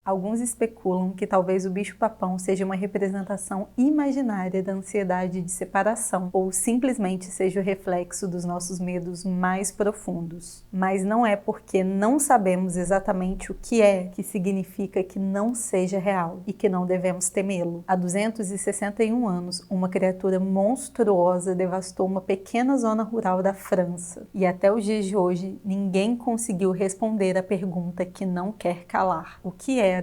Alguns especulam que talvez o bicho-papão seja uma representação imaginária da ansiedade de separação, ou simplesmente seja o reflexo dos nossos medos mais profundos. Mas não é porque não sabemos exatamente o que é que significa que não seja real e que não devemos temê-lo. Há 261 anos, uma criatura monstruosa devastou uma pequena zona rural da França. E até os dias de hoje, ninguém conseguiu responder a pergunta que não quer calar. O que era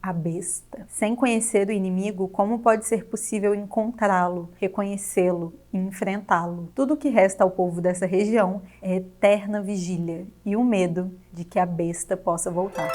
a besta? Sem conhecer o inimigo, como pode ser possível encontrá-lo, reconhecê-lo e enfrentá-lo? Tudo o que resta ao povo dessa região é eterna vigília e o medo de que a besta possa voltar.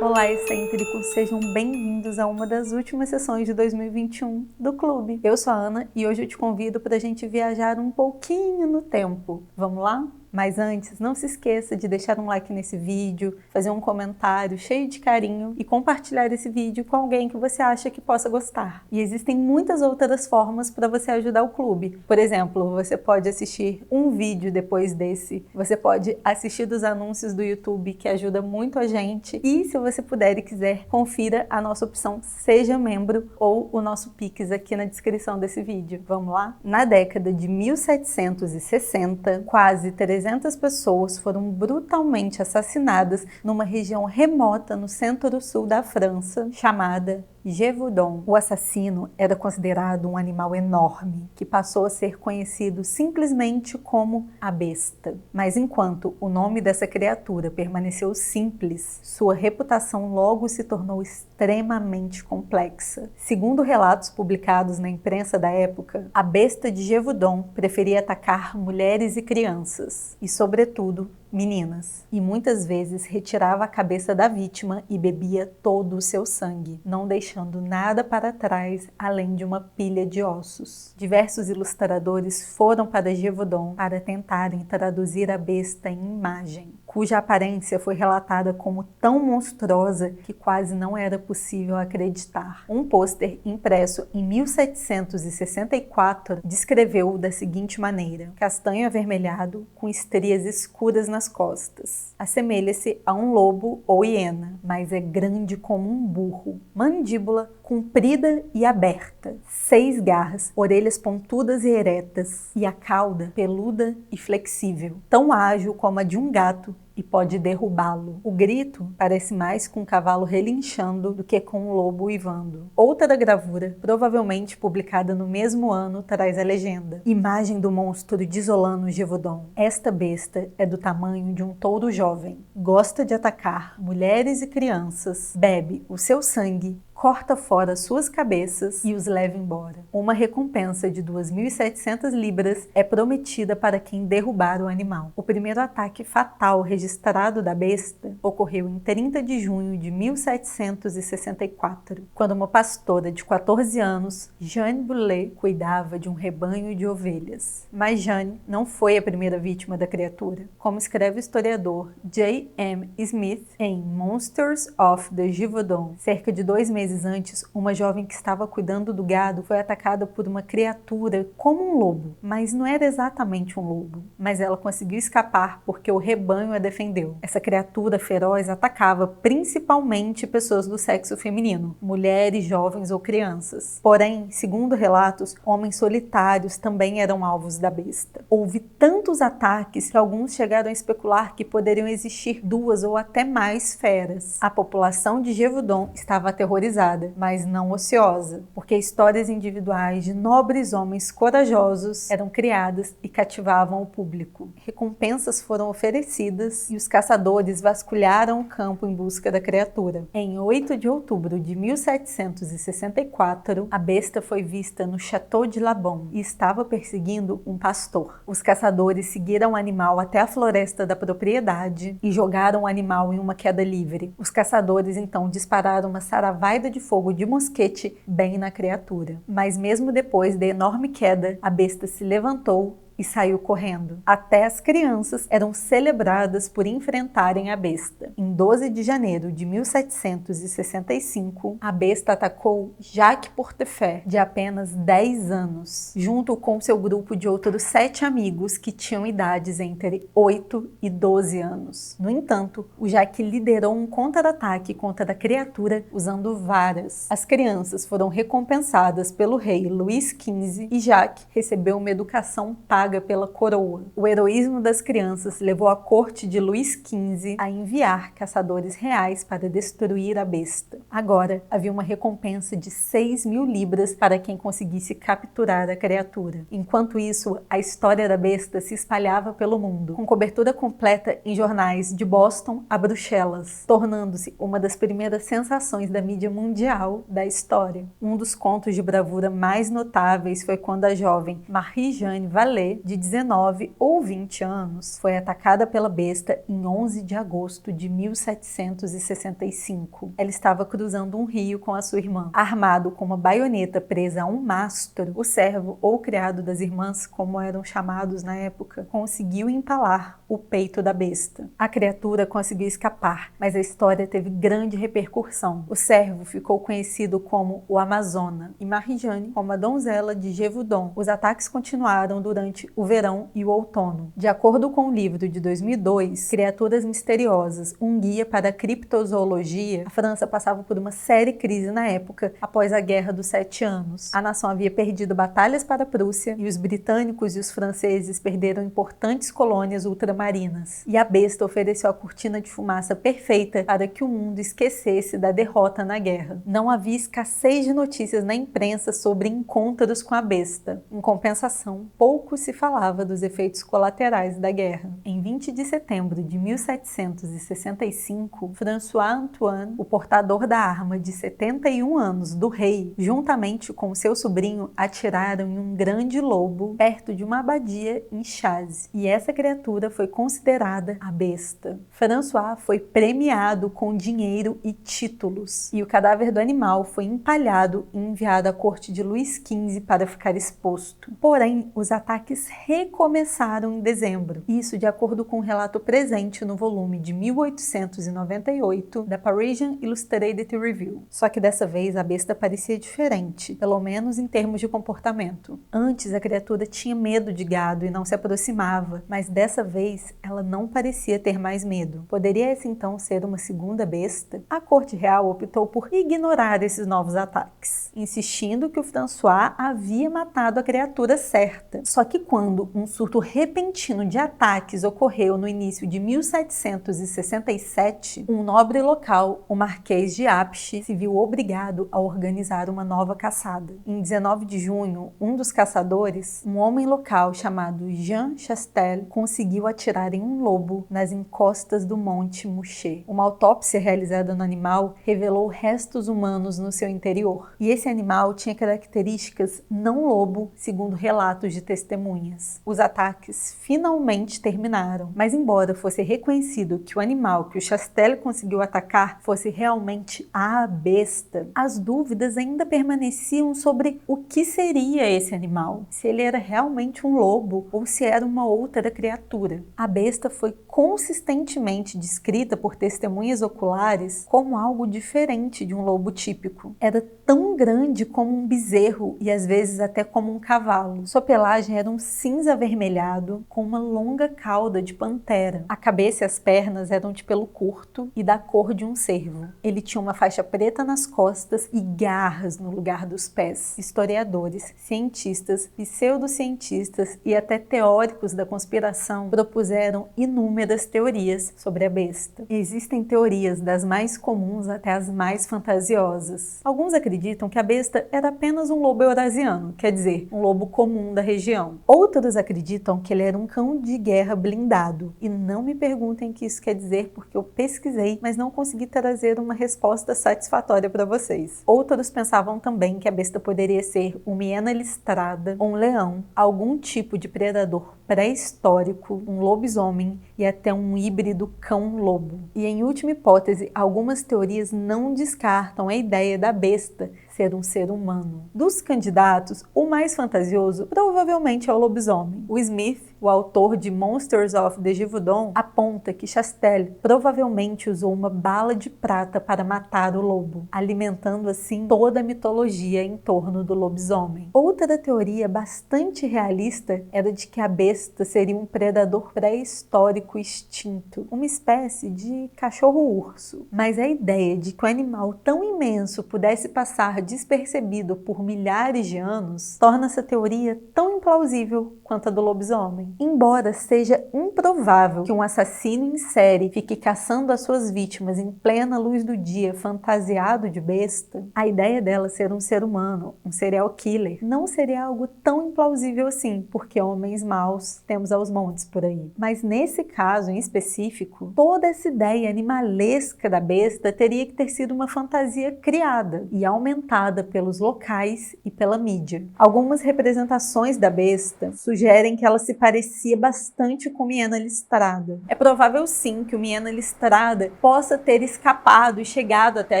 Olá, excêntricos! Sejam bem-vindos a uma das últimas sessões de 2021 do Clube. Eu sou a Ana e hoje eu te convido para a gente viajar um pouquinho no tempo. Vamos lá? Mas antes, não se esqueça de deixar um like nesse vídeo, fazer um comentário cheio de carinho e compartilhar esse vídeo com alguém que você acha que possa gostar. E existem muitas outras formas para você ajudar o clube. Por exemplo, você pode assistir um vídeo depois desse, você pode assistir dos anúncios do YouTube, que ajuda muito a gente. E se você puder e quiser, confira a nossa opção Seja Membro ou o nosso Pix aqui na descrição desse vídeo. Vamos lá? Na década de 1760, quase 300 pessoas foram brutalmente assassinadas numa região remota no centro-sul da França, chamada Gévaudan. O assassino era considerado um animal enorme, que passou a ser conhecido simplesmente como a besta. Mas enquanto o nome dessa criatura permaneceu simples, sua reputação logo se tornou extremamente complexa. Segundo relatos publicados na imprensa da época, a besta de Gévaudan preferia atacar mulheres e crianças, e sobretudo meninas, e muitas vezes retirava a cabeça da vítima e bebia todo o seu sangue, não deixando nada para trás além de uma pilha de ossos. Diversos ilustradores foram para Gévaudan para tentarem traduzir a besta em imagem, cuja aparência foi relatada como tão monstruosa que quase não era possível acreditar. Um pôster impresso em 1764 descreveu-o da seguinte maneira: castanho avermelhado com estrias escuras nas costas. Assemelha-se a um lobo ou hiena, mas é grande como um burro. Mandíbula comprida e aberta, 6 garras, orelhas pontudas e eretas, e a cauda peluda e flexível, tão ágil como a de um gato, e pode derrubá-lo. O grito parece mais com um cavalo relinchando do que com um lobo uivando. Outra gravura, provavelmente publicada no mesmo ano, traz a legenda: imagem do monstro desolando Gévaudan. Esta besta é do tamanho de um touro jovem, gosta de atacar mulheres e crianças, bebe o seu sangue, corta fora suas cabeças e os leva embora. Uma recompensa de 2.700 libras é prometida para quem derrubar o animal. O primeiro ataque fatal registrado da besta ocorreu em 30 de junho de 1764, quando uma pastora de 14 anos, Jeanne Boulet, cuidava de um rebanho de ovelhas. Mas Jeanne não foi a primeira vítima da criatura. Como escreve o historiador J. M. Smith em Monsters of the Gévaudan, cerca de 2 meses antes, uma jovem que estava cuidando do gado foi atacada por uma criatura como um lobo, mas não era exatamente um lobo. Mas ela conseguiu escapar porque o rebanho a defendeu. Essa criatura feroz atacava principalmente pessoas do sexo feminino, mulheres, jovens ou crianças. Porém, segundo relatos, homens solitários também eram alvos da besta. Houve tantos ataques que alguns chegaram a especular que poderiam existir 2 ou até mais feras. A população de Gévaudan estava aterrorizada, mas não ociosa, porque histórias individuais de nobres homens corajosos eram criadas e cativavam o público. Recompensas foram oferecidas e os caçadores vasculharam o campo em busca da criatura. Em 8 de outubro de 1764, a besta foi vista no Château de Labon e estava perseguindo um pastor. Os caçadores seguiram o animal até a floresta da propriedade e jogaram o animal em uma queda livre. Os caçadores então dispararam uma saravaida de fogo de mosquete bem na criatura. Mas mesmo depois da enorme queda, a besta se levantou e saiu correndo. Até as crianças eram celebradas por enfrentarem a besta. Em 12 de janeiro de 1765, a besta atacou Jacques Portefer, de apenas 10 anos, junto com seu grupo de outros 7 amigos que tinham idades entre 8 e 12 anos. No entanto, o Jacques liderou um contra-ataque contra a criatura usando varas. As crianças foram recompensadas pelo rei Luís XV e Jacques recebeu uma educação paga pela coroa. O heroísmo das crianças levou a corte de Luís XV a enviar caçadores reais para destruir a besta. Agora, havia uma recompensa de 6.000 libras para quem conseguisse capturar a criatura. Enquanto isso, a história da besta se espalhava pelo mundo, com cobertura completa em jornais de Boston a Bruxelas, tornando-se uma das primeiras sensações da mídia mundial da história. Um dos contos de bravura mais notáveis foi quando a jovem Marie-Jeanne Vallée, de 19 ou 20 anos, foi atacada pela besta em 11 de agosto de 1765. Ela estava cruzando um rio com a sua irmã. Armado com uma baioneta presa a um mastro, o servo ou criado das irmãs, como eram chamados na época, conseguiu empalar o peito da besta. A criatura conseguiu escapar, mas a história teve grande repercussão. O servo ficou conhecido como o Amazona e Marie-Jeanne como a donzela de Gévaudan. Os ataques continuaram durante o verão e o outono. De acordo com o livro de 2002, Criaturas Misteriosas, um guia para a criptozoologia, a França passava por uma séria crise na época após a Guerra dos 7 Anos. A nação havia perdido batalhas para a Prússia e os britânicos e os franceses perderam importantes colônias ultramarinas. E a besta ofereceu a cortina de fumaça perfeita para que o mundo esquecesse da derrota na guerra. Não havia escassez de notícias na imprensa sobre encontros com a besta. Em compensação, pouco se falava dos efeitos colaterais da guerra. Em 20 de setembro de 1765, François Antoine, o portador da arma de 71 anos do rei, juntamente com seu sobrinho, atiraram em um grande lobo perto de uma abadia em Chazes. E essa criatura foi considerada a besta. François foi premiado com dinheiro e títulos. E o cadáver do animal foi empalhado e enviado à corte de Luís XV para ficar exposto. Porém, os ataques recomeçaram em dezembro. Isso de acordo com um relato presente no volume de 1898 da Parisian Illustrated Review. Só que dessa vez a besta parecia diferente, pelo menos em termos de comportamento. Antes a criatura tinha medo de gado e não se aproximava, mas dessa vez ela não parecia ter mais medo. Poderia essa então ser uma segunda besta? A corte real optou por ignorar esses novos ataques, insistindo que o François havia matado a criatura certa. Só que quando um surto repentino de ataques ocorreu no início de 1767, um nobre local, o Marquês de Apche, se viu obrigado a organizar uma nova caçada. Em 19 de junho, um dos caçadores, um homem local chamado Jean Chastel, conseguiu atirar em um lobo nas encostas do Monte Mouchet. Uma autópsia realizada no animal revelou restos humanos no seu interior. E esse animal tinha características não lobo, segundo relatos de testemunhas. Os ataques finalmente terminaram, mas embora fosse reconhecido que o animal que o Chastel conseguiu atacar fosse realmente a besta, as dúvidas ainda permaneciam sobre o que seria esse animal, se ele era realmente um lobo ou se era uma outra criatura. A besta foi consistentemente descrita por testemunhas oculares como algo diferente de um lobo típico. Era tão grande como um bezerro e às vezes até como um cavalo. Sua pelagem era um cinza avermelhado com uma longa cauda de pantera. A cabeça e as pernas eram de pelo curto e da cor de um cervo. Ele tinha uma faixa preta nas costas e garras no lugar dos pés. Historiadores, cientistas, pseudocientistas e até teóricos da conspiração propuseram inúmeras teorias sobre a besta. Existem teorias das mais comuns até as mais fantasiosas. Alguns acreditam que a besta era apenas um lobo eurasiano, quer dizer, um lobo comum da região. Outros acreditam que ele era um cão de guerra blindado. E não me perguntem o que isso quer dizer, porque eu pesquisei, mas não consegui trazer uma resposta satisfatória para vocês. Outros pensavam também que a besta poderia ser uma hiena listrada, ou um leão, algum tipo de predador pré-histórico, um lobisomem e até um híbrido cão-lobo. E em última hipótese, algumas teorias não descartam a ideia da besta ser um ser humano. Dos candidatos, o mais fantasioso provavelmente é o lobisomem. O Smith, o autor de Monsters of the Gévaudan, aponta que Chastel provavelmente usou uma bala de prata para matar o lobo, alimentando assim toda a mitologia em torno do lobisomem. Outra teoria bastante realista era de que a besta seria um predador pré-histórico extinto, uma espécie de cachorro-urso. Mas a ideia de que um animal tão imenso pudesse passar despercebido por milhares de anos torna essa teoria tão implausível quanto a do lobisomem. Embora seja improvável que um assassino em série fique caçando as suas vítimas em plena luz do dia fantasiado de besta, a ideia dela ser um ser humano, um serial killer, não seria algo tão implausível assim, porque homens maus temos aos montes por aí. Mas nesse caso em específico, toda essa ideia animalesca da besta teria que ter sido uma fantasia criada e aumentada pelos locais e pela mídia. Algumas representações da besta sugerem que ela se parecia bastante com Miena Listrada. É provável sim que o Miena Listrada possa ter escapado e chegado até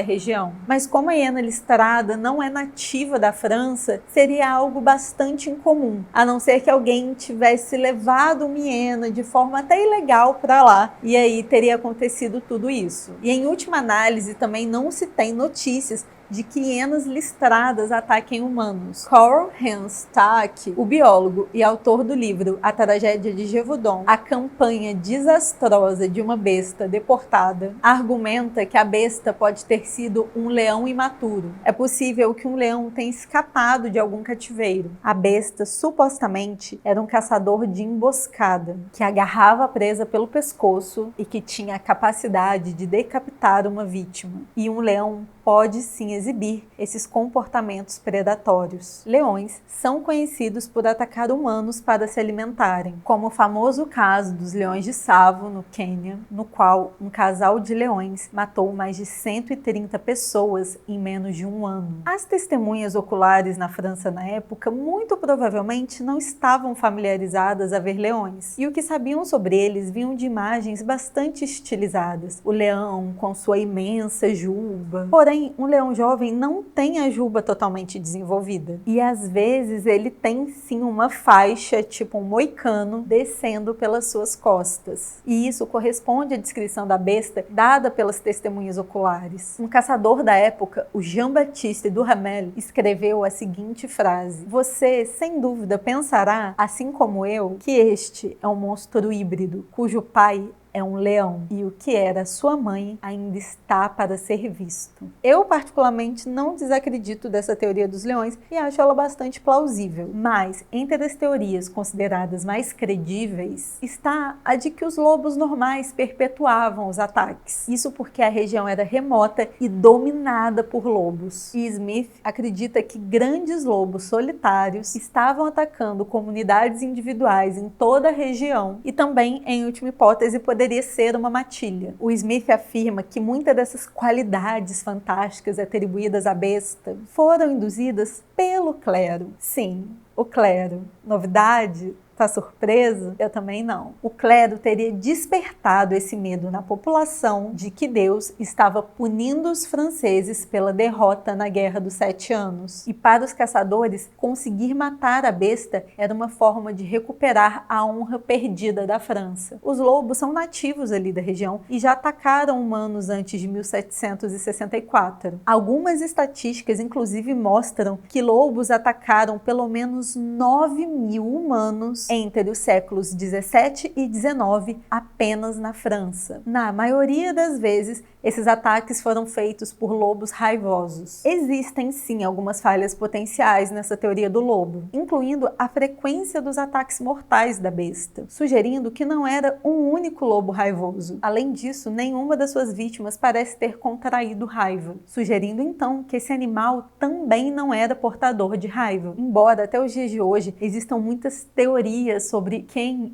a região, mas como a Miena Listrada não é nativa da França, seria algo bastante incomum, a não ser que alguém tivesse levado o Miena de forma até ilegal para lá, e aí teria acontecido tudo isso. E em última análise também não se tem notícias de que hienas listradas ataquem humanos. Carl Hans Tack, o biólogo e autor do livro A Tragédia de Gévaudan, A Campanha Desastrosa de uma Besta Deportada, argumenta que a besta pode ter sido um leão imaturo. É possível que um leão tenha escapado de algum cativeiro. A besta, supostamente, era um caçador de emboscada, que agarrava a presa pelo pescoço e que tinha a capacidade de decapitar uma vítima. E um leão pode sim exibir esses comportamentos predatórios. Leões são conhecidos por atacar humanos para se alimentarem, como o famoso caso dos leões de Tsavo, no Quênia, no qual um casal de leões matou mais de 130 pessoas em menos de um ano. As testemunhas oculares na França na época muito provavelmente não estavam familiarizadas a ver leões, e o que sabiam sobre eles vinham de imagens bastante estilizadas. O leão com sua imensa juba. Porém, um leão jovem não tem a juba totalmente desenvolvida. E às vezes ele tem sim uma faixa, tipo um moicano, descendo pelas suas costas. E isso corresponde à descrição da besta dada pelas testemunhas oculares. Um caçador da época, o Jean-Baptiste Duhamel, escreveu a seguinte frase: "Você, sem dúvida, pensará, assim como eu, que este é um monstro híbrido, cujo pai é um leão, e o que era sua mãe ainda está para ser visto." Eu particularmente não desacredito dessa teoria dos leões e acho ela bastante plausível, mas entre as teorias consideradas mais credíveis está a de que os lobos normais perpetuavam os ataques. Isso porque a região era remota e dominada por lobos. E Smith acredita que grandes lobos solitários estavam atacando comunidades individuais em toda a região e também, em última hipótese, poderia ser uma matilha. O Smith afirma que muitas dessas qualidades fantásticas atribuídas à besta foram induzidas pelo clero. Sim, o clero. Novidade? Tá surpreso? Eu também não. O clero teria despertado esse medo na população de que Deus estava punindo os franceses pela derrota na Guerra dos 7 Anos. E para os caçadores, conseguir matar a besta era uma forma de recuperar a honra perdida da França. Os lobos são nativos ali da região e já atacaram humanos antes de 1764. Algumas estatísticas, inclusive, mostram que lobos atacaram pelo menos 9.000 humanos entre os séculos 17 e 19 apenas na França. Na maioria das vezes, esses ataques foram feitos por lobos raivosos. Existem sim algumas falhas potenciais nessa teoria do lobo, incluindo a frequência dos ataques mortais da besta, sugerindo que não era um único lobo raivoso. Além disso, nenhuma das suas vítimas parece ter contraído raiva, sugerindo então que esse animal também não era portador de raiva. Embora até os dias de hoje existam muitas teorias sobre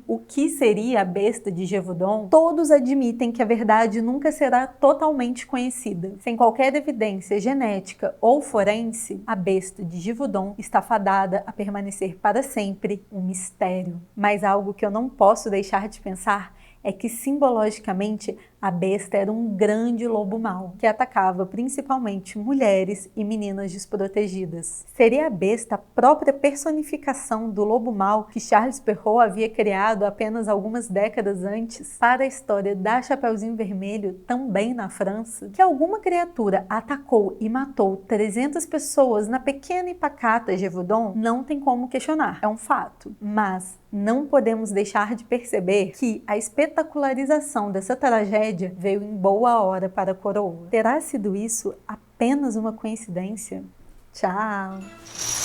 o que seria a besta de Gévaudan, todos admitem que a verdade nunca será totalmente conhecida. Sem qualquer evidência genética ou forense, a besta de Gévaudan está fadada a permanecer para sempre um mistério. Mas algo que eu não posso deixar de pensar é que simbologicamente A besta era um grande lobo mau, que atacava principalmente mulheres e meninas desprotegidas. Seria a besta a própria personificação do lobo mau que Charles Perrault havia criado apenas algumas décadas antes para a história da Chapeuzinho Vermelho, também na França? Que alguma criatura atacou e matou 300 pessoas na pequena e pacata Gévaudan não tem como questionar, é um fato. Mas não podemos deixar de perceber que a espetacularização dessa tragédia veio em boa hora para a coroa. Terá sido isso apenas uma coincidência? Tchau!